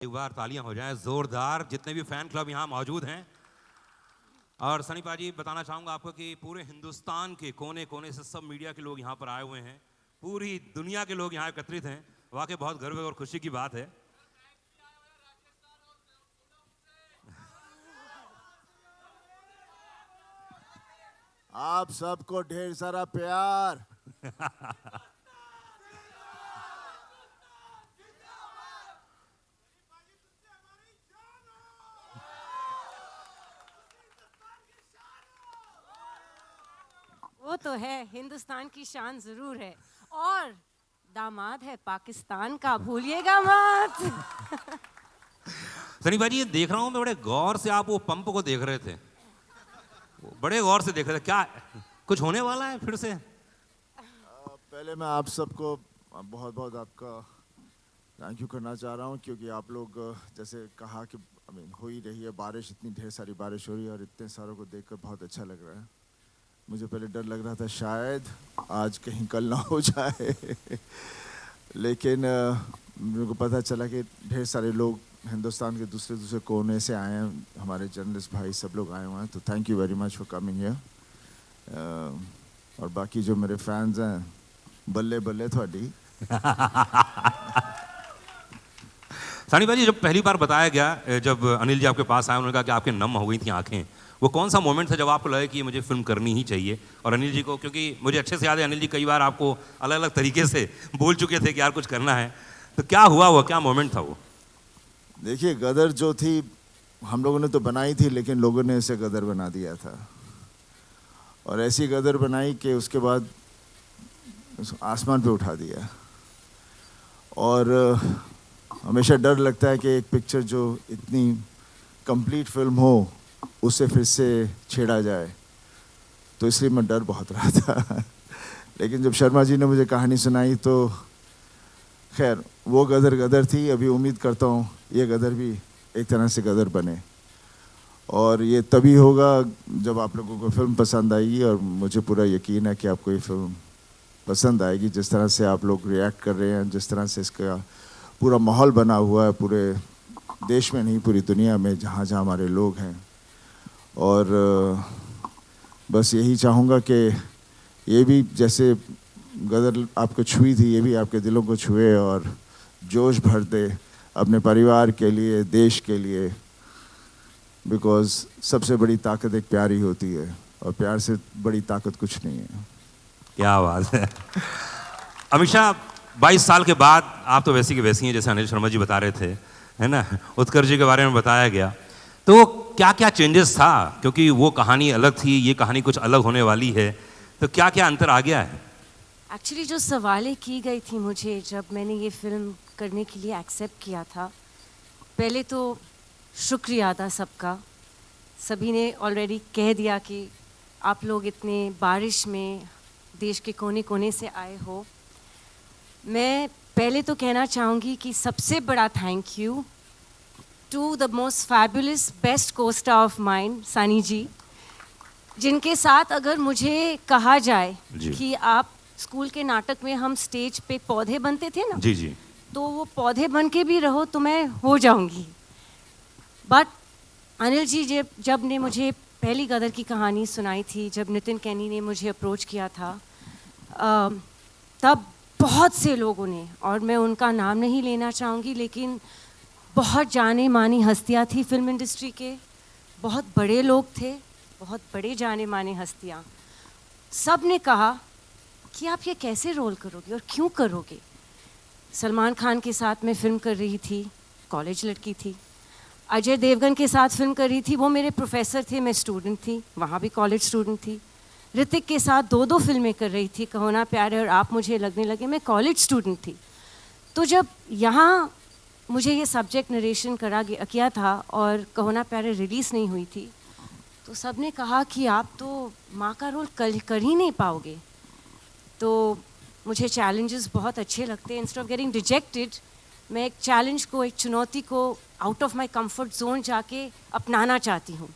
एक बार तालियां हो जाएं जोरदार, जितने भी फैन क्लब यहाँ मौजूद हैं। और सनी पाजी, बताना चाहूँगा आपको कि पूरे हिंदुस्तान के कोने कोने से सब मीडिया के लोग यहाँ पर आए हुए हैं, पूरी दुनिया के लोग यहाँ एकत्रित हैं। वाकई बहुत गर्व और खुशी की बात है। आप सबको ढेर सारा प्यार। वो तो है, हिंदुस्तान की शान जरूर है, और दामाद है पाकिस्तान का, भूलिएगा मत। सनी भाजी, ये देख रहा हूँ मैं, बड़े गौर से आप वो पंप को देख रहे थे, बड़े गौर से देख रहे थे। क्या कुछ होने वाला है फिर से? पहले मैं आप सबको बहुत बहुत आपका थैंक यू करना चाह रहा हूँ, क्योंकि आप लोग जैसे कहा कि हो ही रही है बारिश, इतनी ढेर सारी बारिश हो रही है और इतने सारों को देखकर बहुत अच्छा लग रहा है। मुझे पहले डर लग रहा था शायद आज कहीं कल ना हो जाए, लेकिन मेरे को पता चला कि ढेर सारे लोग हिंदुस्तान के दूसरे दूसरे कोने से आए हैं, हमारे जर्नलिस्ट भाई सब लोग आए हुए हैं, तो thank you very much for coming here. और बाकी जो मेरे फैंस हैं, बल्ले बल्ले थोड़ी। सनी भाजी, जब पहली बार बताया गया, जब अनिल जी आपके पास आए, उन्होंने कहा कि आपके नम हो गई थी आंखें, वो कौन सा मोमेंट था जब आपको लगा कि ये मुझे फिल्म करनी ही चाहिए? और अनिल जी को, क्योंकि मुझे अच्छे से याद है अनिल जी कई बार आपको अलग अलग तरीके से बोल चुके थे कि यार कुछ करना है, तो क्या हुआ, वो क्या मोमेंट था वो? देखिए, गदर जो थी हम लोगों ने तो बनाई थी, लेकिन लोगों ने इसे गदर बना दिया था, और ऐसी गदर बनाई कि उसके बाद आसमान पे उठा दिया। और हमेशा डर लगता है कि एक पिक्चर जो इतनी कंप्लीट फिल्म हो उसे फिर से छेड़ा जाए, तो इसलिए मैं डर बहुत रहा था। लेकिन जब शर्मा जी ने मुझे कहानी सुनाई तो खैर वो गदर गदर थी। अभी उम्मीद करता हूँ ये गदर भी एक तरह से गदर बने, और ये तभी होगा जब आप लोगों को फिल्म पसंद आएगी, और मुझे पूरा यकीन है कि आपको ये फिल्म पसंद आएगी। जिस तरह से आप लोग रिएक्ट कर रहे हैं, जिस तरह से इसका पूरा माहौल बना हुआ है, पूरे देश में नहीं पूरी दुनिया में जहाँ जहाँ हमारे लोग हैं, और बस यही चाहूँगा कि ये भी जैसे गदर आपको छुई थी, ये भी आपके दिलों को छुए और जोश भर दे अपने परिवार के लिए, देश के लिए, बिकॉज़ सबसे बड़ी ताकत एक प्यार ही होती है, और प्यार से बड़ी ताकत कुछ नहीं है। क्या बात है। अमीषा, 22 साल के बाद आप तो वैसी की वैसी हैं, जैसे अनिल शर्मा जी बता रहे थे, है ना? उत्कर्ष जी के बारे में बताया गया, तो क्या क्या चेंजेस था? क्योंकि वो कहानी अलग थी, ये कहानी कुछ अलग होने वाली है, तो क्या क्या अंतर आ गया है? एक्चुअली जो सवालें की गई थी मुझे जब मैंने ये फिल्म करने के लिए एक्सेप्ट किया था, पहले तो शुक्रिया था सबका। सभी ने ऑलरेडी कह दिया कि आप लोग इतने बारिश में देश के कोने कोने से आए हो। मैं पहले तो कहना चाहूँगी कि सबसे बड़ा thank you to the most fabulous best co-star of mine, Sunny ji, जिनके साथ अगर मुझे कहा जाए कि आप स्कूल के नाटक में हम स्टेज पे पौधे बनते थे ना, जी जी, तो वो पौधे बन के भी रहो तो मैं हो जाऊंगी। बट अनिल जी जब ने मुझे पहली गदर की कहानी सुनाई थी, जब नितिन कैनी ने मुझे अप्रोच किया था, तब बहुत से लोगों ने, और मैं उनका नाम नहीं लेना चाहूँगी, लेकिन बहुत जाने मानी हस्तियाँ थी फिल्म इंडस्ट्री के, बहुत बड़े लोग थे, बहुत बड़े जाने माने हस्तियाँ, सब ने कहा कि आप ये कैसे रोल करोगे और क्यों करोगे। सलमान खान के साथ मैं फिल्म कर रही थी, कॉलेज लड़की थी। अजय देवगन के साथ फिल्म कर रही थी, वो मेरे प्रोफेसर थे, मैं स्टूडेंट थी, वहाँ भी कॉलेज स्टूडेंट थी। ऋतिक के साथ दो फिल्में कर रही थी, कहो ना प्यार है और आप मुझे लगने लगे, मैं कॉलेज स्टूडेंट थी। तो जब यहाँ मुझे ये सब्जेक्ट नरेशन किया था और कहो ना प्यार है रिलीज़ नहीं हुई थी, तो सब ने कहा कि आप तो माँ का रोल कर ही नहीं पाओगे। तो मुझे चैलेंजेस बहुत अच्छे लगते हैं। इंस्टेड ऑफ गेटिंग रिजेक्टेड, मैं एक चैलेंज को, एक चुनौती को out of my comfort zone जाके अपनाना चाहती हूँ।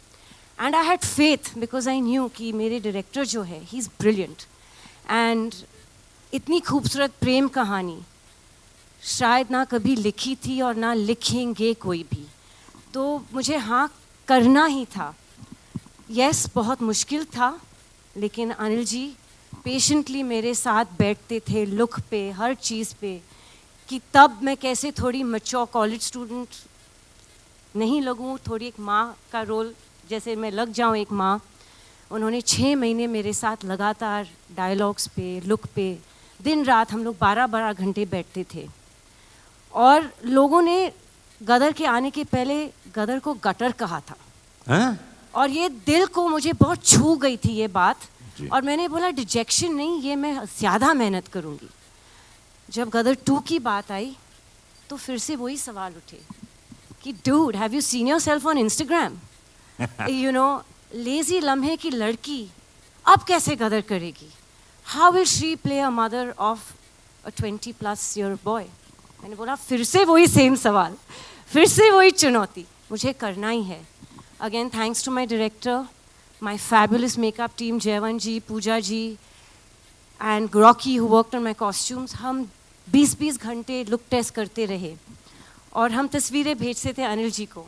And I had faith because I knew कि मेरे डायरेक्टर जो है, ही इज़ ब्रिलियंट। एंड इतनी खूबसूरत प्रेम कहानी, शायद ना कभी लिखी थी और ना लिखेंगे कोई भी। तो मुझे हाँ करना ही था। यस, बहुत मुश्किल था, लेकिन अनिल जी पेशेंटली मेरे साथ बैठते थे लुक पे, हर चीज़ पे, कि तब मैं कैसे थोड़ी मैच्योर कॉलेज स्टूडेंट नहीं लगूं, थोड़ी एक माँ का रोल जैसे मैं लग जाऊं एक माँ। उन्होंने 6 महीने मेरे साथ लगातार डायलॉग्स पे, लुक पे, दिन रात हम लोग 12-12 घंटे बैठते थे। और लोगों ने गदर के आने के पहले गदर को गटर कहा था। हैं? और ये दिल को मुझे बहुत छू गई थी ये बात। और मैंने बोला डिजेक्शन नहीं, ये मैं ज़्यादा मेहनत करूँगी। जब गदर 2 की बात आई तो फिर से वही सवाल उठे कि dude, have you seen yourself on Instagram? You know, lazy लम्हे की लड़की अब कैसे गदर करेगी? How will she play a mother of a 20+ year boy? मैंने बोला फिर से वही सेम सवाल, फिर से वही चुनौती, मुझे करना ही है। Again thanks to my director, my fabulous makeup team, Jaywant ji, Pooja ji and Rocky who worked on my costumes. हम 20-20 घंटे लुक टेस्ट करते रहे और हम तस्वीरें भेजते थे अनिल जी को।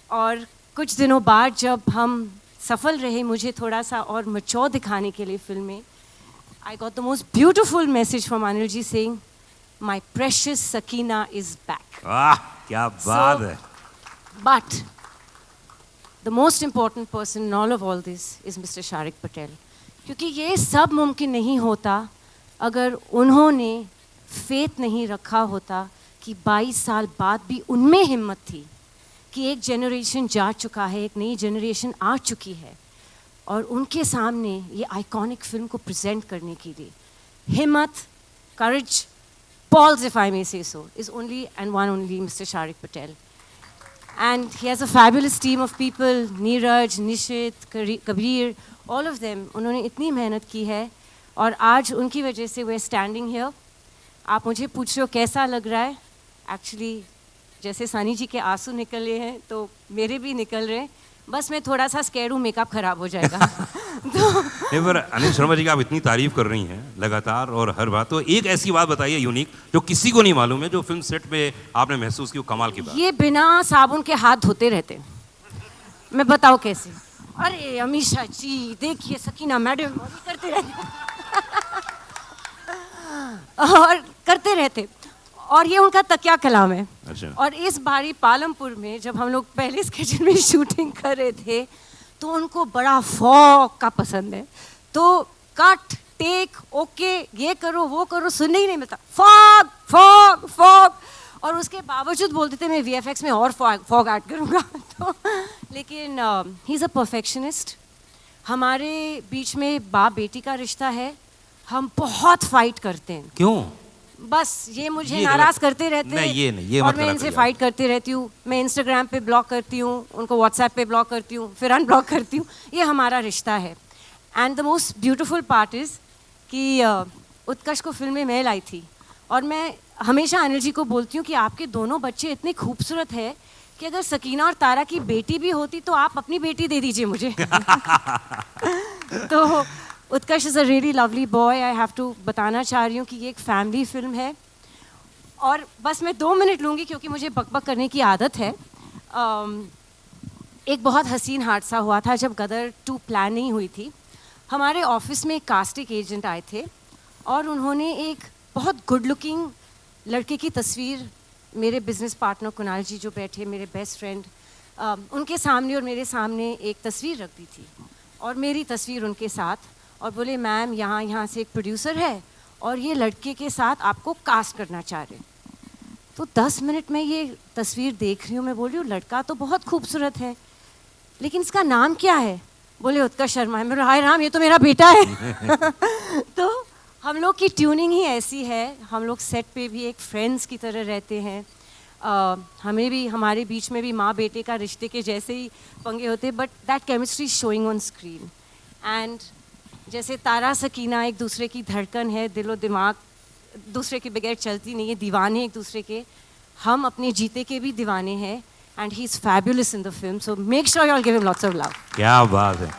और कुछ दिनों बाद जब हम सफल रहे मुझे थोड़ा सा और मैच्योर दिखाने के लिए फिल्म में, I got the most beautiful message from Anil ji saying my precious Sakina is back. वाह, क्या बात है। But the most important person in all this is Mr. Sharik Patel. क्योंकि ये सब मुमकिन नहीं होता अगर उन्होंने फेथ नहीं रखा होता कि 22 साल बाद भी उनमें हिम्मत थी कि एक जनरेशन जा चुका है, एक नई जनरेशन आ चुकी है और उनके सामने ये आइकॉनिक फिल्म को प्रेजेंट करने के लिए हिम्मत, करेज, balls if I may say so, is only and one only Mr. Sharik Patel. And he has a fabulous team of people, Neeraj, Nishit, Kabir, all of them. उन्होंने इतनी मेहनत की है और आज उनकी वजह से we're standing here. आप मुझे पूछ रहे हो कैसा लग रहा है? Actually, जैसे सनी जी के आंसू निकले हैं तो मेरे भी निकल रहे हैं। बस मैं थोड़ा सा स्कैर्ड हूँ, मेकअप खराब हो जाएगा। तो नहीं, पर अनिल शर्मा जी की आप इतनी तारीफ कर रही हैं लगातार और हर बात, तो एक ऐसी बात बताइए यूनिक जो किसी को नहीं मालूम है, जो फिल्म सेट पे आपने महसूस की, वो कमाल की बात। ये बिना साबुन के हाथ धोते रहते। मैं बताऊँ कैसे? अरे अमीषा जी देखिए, सकीना मैडम करते रहते और करते रहते, और ये उनका तकिया कलाम है। अच्छा। और इस बारी पालमपुर में जब हम लोग पहले स्केच में शूटिंग कर रहे थे तो उनको बड़ा फॉग का पसंद है, तो कट टेक ओके ये करो वो करो सुनने ही नहीं मिलता, फॉग फॉग फॉग। और उसके बावजूद बोलते थे मैं VFX में और फॉग ऐड करूँगा। तो लेकिन ही इज़ अ परफेक्शनिस्ट। हमारे बीच में बाप बेटी का रिश्ता है, हम बहुत फाइट करते हैं। क्यों? बस ये मुझे ये नाराज करते रहते नहीं, ये नहीं, ये और मत मैं करा इनसे करिए। फाइट करती रहती हूँ। मैं इंस्टाग्राम पे ब्लॉक करती हूँ, उनको व्हाट्सएप पे ब्लॉक करती हूँ, फिर अनब्लॉक करती हूँ। ये हमारा रिश्ता है। And the most beautiful part is कि उत्कर्ष को फिल्म में मैं लाई थी और मैं हमेशा अनिल जी को बोलती हूँ कि आपके दोनों बच्चे इतने खूबसूरत है कि अगर सकीना और तारा की बेटी भी होती तो आप अपनी बेटी दे दीजिए मुझे। तो Utkarsh is a really lovely boy. I have to बताना चाह रही हूँ कि ये एक फैमिली फिल्म है। और बस मैं 2 मिनट लूँगी क्योंकि मुझे बकबक करने की आदत है। एक बहुत हसीन हादसा हुआ था जब गदर 2 प्लान नहीं हुई थी। हमारे ऑफिस में एक कास्टिंग एजेंट आए थे और उन्होंने एक बहुत गुड लुकिंग लड़के की तस्वीर, मेरे बिजनेस पार्टनर कुणाल जी जो बैठे, मेरे बेस्ट फ्रेंड, उनके सामने और मेरे सामने एक तस्वीर रख दी थी और मेरी तस्वीर उनके साथ, और बोले मैम यहाँ से एक प्रोड्यूसर है और ये लड़के के साथ आपको कास्ट करना चाह रहे। तो 10 मिनट में ये तस्वीर देख रही हूँ, मैं बोल रही हूँ लड़का तो बहुत खूबसूरत है लेकिन इसका नाम क्या है? बोले उत्कर्ष शर्मा है। मैं बोला हाय राम, ये तो मेरा बेटा है। तो हम लोग की ट्यूनिंग ही ऐसी है, हम लोग सेट पे भी एक फ्रेंड्स की तरह रहते हैं। हमें भी, हमारे बीच में भी माँ बेटे का रिश्ते के जैसे ही पंगे होते, but that chemistry showing on screen. And जैसे तारा सकीना एक दूसरे की धड़कन है, दिलो दिमाग दूसरे के बगैर चलती नहीं है, दीवाने एक दूसरे के, हम अपने जीते के भी दीवाने हैं। And he is fabulous in the film, so make sure you all give him lots of love. क्या बात है।